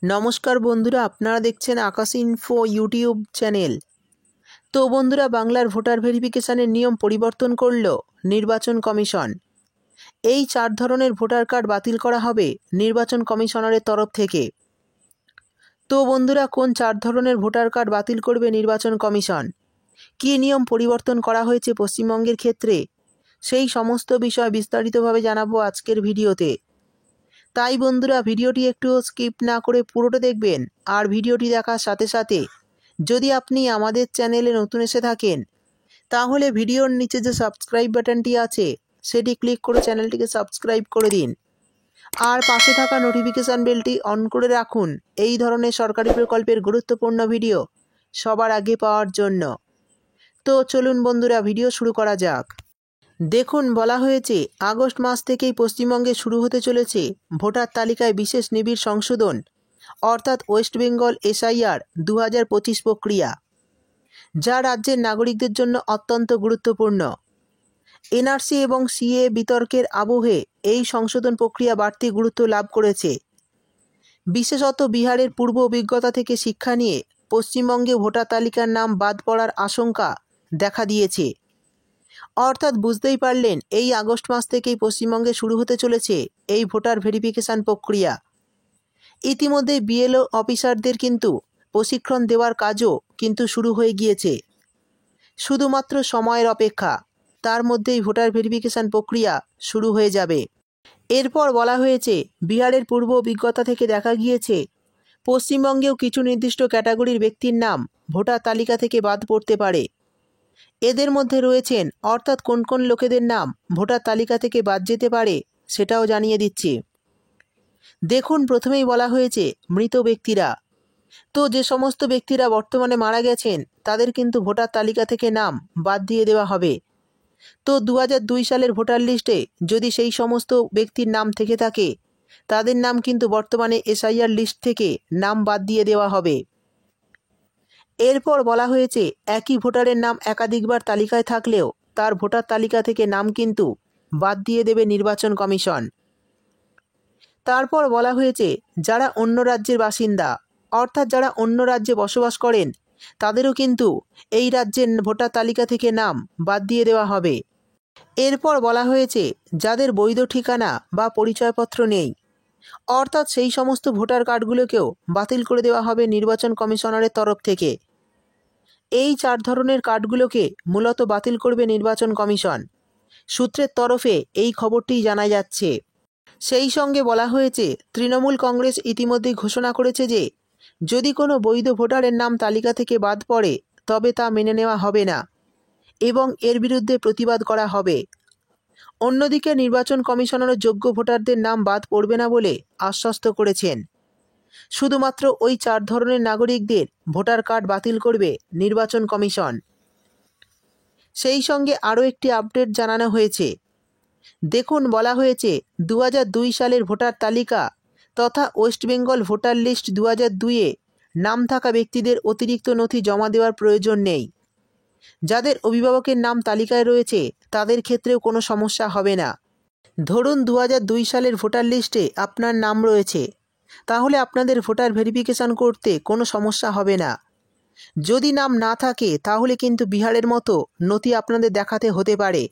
নমস্কার বন্ধুরা, আপনারা দেখছেন আকাশ ইনফো ইউটিউব চ্যানেল। তো বন্ধুরা, বাংলার ভোটার ভেরিফিকেশনের নিয়ম পরিবর্তন করল নির্বাচন কমিশন। এই 4 ধরনের ভোটার কার্ড বাতিল করা হবে নির্বাচন কমিশনারের তরফ থেকে। তো বন্ধুরা, কোন 4 ধরনের ভোটার কার্ড বাতিল করবে নির্বাচন কমিশন, কী নিয়ম পরিবর্তন করা হয়েছে পশ্চিমবঙ্গের ক্ষেত্রে, সেই সমস্ত বিষয় বিস্তারিতভাবে জানাবো আজকের ভিডিওতে। তাই বন্ধুরা, ভিডিওটি একটু স্কিপ না করে পুরোটা দেখবেন। আর ভিডিওটি দেখার সাথে সাথে যদি আপনি আমাদের চ্যানেলে নতুন এসে থাকেন, তাহলে ভিডিওর নিচে যে সাবস্ক্রাইব বাটনটি আছে সেটি ক্লিক করে চ্যানেলটিকে সাবস্ক্রাইব করে দিন। আর পাশে থাকা নোটিফিকেশান বেলটি অন করে রাখুন এই ধরনের সরকারি প্রকল্পের গুরুত্বপূর্ণ ভিডিও সবার আগে পাওয়ার জন্য। তো চলুন বন্ধুরা, ভিডিও শুরু করা যাক। দেখুন, বলা হয়েছে আগস্ট মাস থেকেই পশ্চিমবঙ্গে শুরু হতে চলেছে ভোটার তালিকায় বিশেষ নিবিড় সংশোধন, অর্থাৎ ওয়েস্ট বেঙ্গল SIR 2025 প্রক্রিয়া, যা রাজ্যের নাগরিকদের জন্য অত্যন্ত গুরুত্বপূর্ণ। NRC এবং CA বিতর্কের আবহে এই সংশোধন প্রক্রিয়া বাড়তি গুরুত্ব লাভ করেছে। বিশেষত বিহারের পূর্ব অভিজ্ঞতা থেকে শিক্ষা নিয়ে পশ্চিমবঙ্গে ভোটার তালিকার নাম বাদ পড়ার আশঙ্কা দেখা দিয়েছে। অর্থাৎ বুঝতেই পারলেন, এই আগস্ট মাস থেকেই পশ্চিমবঙ্গে শুরু হতে চলেছে এই ভোটার ভেরিফিকেশন প্রক্রিয়া। ইতিমধ্যে BLO অফিসারদের কিন্তু প্রশিক্ষণ দেওয়ার কাজও কিন্তু শুরু হয়ে গিয়েছে। শুধুমাত্র সময়ের অপেক্ষা, তার মধ্যেই ভোটার ভেরিফিকেশন প্রক্রিয়া শুরু হয়ে যাবে। এরপর বলা হয়েছে, বিহারের পূর্ব অভিজ্ঞতা থেকে দেখা গিয়েছে পশ্চিমবঙ্গেও কিছু নির্দিষ্ট ক্যাটাগরির ব্যক্তির নাম ভোটার তালিকা থেকে বাদ পড়তে পারে। এদের মধ্যে রয়েছেন, অর্থাৎ কোন কোন লোকেদের নাম ভোটার তালিকা থেকে বাদ যেতে পারে সেটাও জানিয়ে দিচ্ছি। দেখুন, প্রথমেই বলা হয়েছে মৃত ব্যক্তিরা। তো যে সমস্ত ব্যক্তিরা বর্তমানে মারা গেছেন তাদের কিন্তু ভোটার তালিকা থেকে নাম বাদ দিয়ে দেওয়া হবে। তো 2002 সালের ভোটার লিস্টে যদি সেই সমস্ত ব্যক্তির নাম থেকে থাকে, তাদের নাম কিন্তু বর্তমানে SIR লিস্ট থেকে নাম বাদ দিয়ে দেওয়া হবে। এরপর বলা হয়েছে, একই ভোটারের নাম একাধিকবার তালিকায় থাকলেও তার ভোটার তালিকা থেকে নাম কিন্তু বাদ দিয়ে দেবে নির্বাচন কমিশন। তারপর বলা হয়েছে, যারা অন্য রাজ্যের বাসিন্দা, অর্থাৎ যারা অন্য রাজ্যে বসবাস করেন, তাদেরও কিন্তু এই রাজ্যের ভোটার তালিকা থেকে নাম বাদ দিয়ে দেওয়া হবে। এরপর বলা হয়েছে, যাদের বৈধ ঠিকানা বা পরিচয়পত্র নেই, অর্থাৎ সেই সমস্ত ভোটার কার্ডগুলোকেও বাতিল করে দেওয়া হবে নির্বাচন কমিশনারের তরফ থেকে। এই 4 ধরনের কার্ডগুলোকে মূলত বাতিল করবে নির্বাচন কমিশন, সূত্রের তরফে এই খবরটি জানা যাচ্ছে। সেই সঙ্গে বলা হয়েছে, তৃণমূল কংগ্রেস ইতিমধ্যেই ঘোষণা করেছে যে যদি কোনো বৈধ ভোটারের নাম তালিকা থেকে বাদ পড়ে তবে তা মেনে নেওয়া হবে না এবং এর বিরুদ্ধে প্রতিবাদ করা হবে। অন্যদিকে নির্বাচন কমিশনারও যোগ্য ভোটারদের নাম বাদ পড়বে না বলে আশ্বস্ত করেছেন। শুধুমাত্র ওই 4 ধরনের নাগরিকদের ভোটার কার্ড বাতিল করবে নির্বাচন কমিশন। সেই সঙ্গে আরও একটি আপডেট জানানো হয়েছে। দেখুন, বলা হয়েছে 2002 সালের ভোটার তালিকা তথা ওয়েস্ট বেঙ্গল ভোটার লিস্ট 2002-এ নাম থাকা ব্যক্তিদের অতিরিক্ত নথি জমা দেওয়ার প্রয়োজন নেই। যাদের অভিভাবকের নাম তালিকায় রয়েছে তাদের ক্ষেত্রেও কোনো সমস্যা হবে না। ধরুন 2002 সালের ভোটার লিস্টে আপনার নাম রয়েছে, তাহলে আপনাদের ভোটার ভেরিফিকেশন করতে কোনো সমস্যা হবে না। যদি নাম না থাকে তাহলে কিন্তু বিহারের মতো নথি আপনাদের দেখাতে হতে পারে।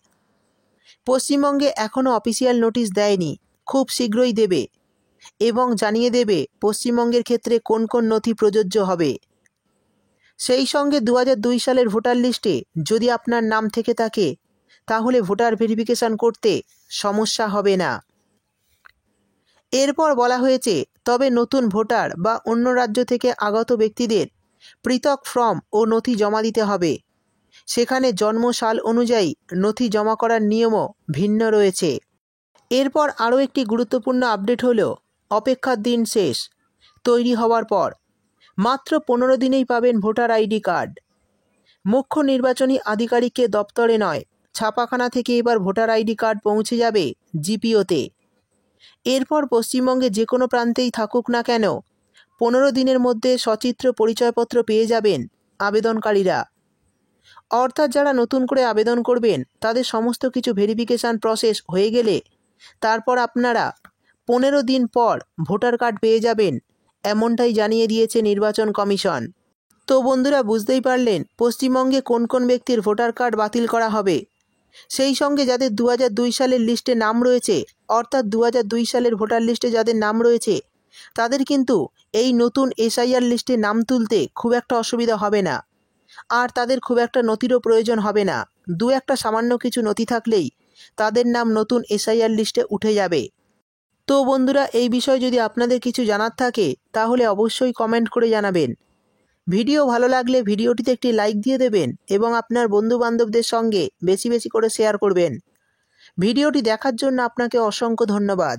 পশ্চিমবঙ্গে এখনও অফিসিয়াল নোটিশ দেয়নি, খুব শীঘ্রই দেবে এবং জানিয়ে দেবে পশ্চিমবঙ্গের ক্ষেত্রে কোন কোন নথি প্রযোজ্য হবে। সেই সঙ্গে 2002 সালের ভোটার লিস্টে যদি আপনার নাম থেকে থাকে তাহলে ভোটার ভেরিফিকেশন করতে সমস্যা হবে না। এরপর বলা হয়েছে, তবে নতুন ভোটার বা অন্য রাজ্য থেকে আগত ব্যক্তিদের পৃথক ফর্ম ও নথি জমা দিতে হবে। সেখানে জন্ম সাল অনুযায়ী নথি জমা করার নিয়মও ভিন্ন রয়েছে। এরপর আরও একটি গুরুত্বপূর্ণ আপডেট হলো, অপেক্ষার দিন শেষ। তৈরি হওয়ার পর মাত্র 15 দিনেই পাবেন ভোটার ID কার্ড। মুখ্য নির্বাচনী আধিকারিকের দপ্তরে নয়, ছাপাখানা থেকে এবার ভোটার ID কার্ড পৌঁছে যাবে GPO-তে। এরপর পশ্চিমবঙ্গে যে কোনো প্রান্তেই থাকুক না কেন, 15 দিনের মধ্যে সচিত্র পরিচয়পত্র পেয়ে যাবেন আবেদনকারীরা। অর্থাৎ যারা নতুন করে আবেদন করবেন তাদের সমস্ত কিছু ভেরিফিকেশান প্রসেস হয়ে গেলে তারপর আপনারা 15 দিন পর ভোটার কার্ড পেয়ে যাবেন এমনটাই জানিয়ে দিয়েছে নির্বাচন কমিশন। তো বন্ধুরা, বুঝতেই পারলেন পশ্চিমবঙ্গে কোন কোন ব্যক্তির ভোটার কার্ড বাতিল করা হবে। সেই সঙ্গে যাদের 2002 সালের লিস্টে নাম রয়েছে, অর্থাৎ 2002 সালের ভোটার লিস্টে যাদের নাম রয়েছে, তাদের কিন্তু এই নতুন এসআইআর লিস্টে নাম তুলতে খুব একটা অসুবিধা হবে না। আর তাদের খুব একটা নথিরও প্রয়োজন হবে না। দু একটা সামান্য কিছু নথি থাকলেই তাদের নাম নতুন এসআইআর লিস্টে উঠে যাবে। তো বন্ধুরা, এই বিষয়ে যদি আপনাদের কিছু জানার থাকে তাহলে অবশ্যই কমেন্ট করে জানাবেন। ভিডিও ভালো লাগলে ভিডিওটিতে একটি লাইক দিয়ে দেবেন এবং আপনার বন্ধুবান্ধবদের সঙ্গে বেশি বেশি করে শেয়ার করবেন। ভিডিওটি দেখার জন্য আপনাকে অসংখ্য ধন্যবাদ।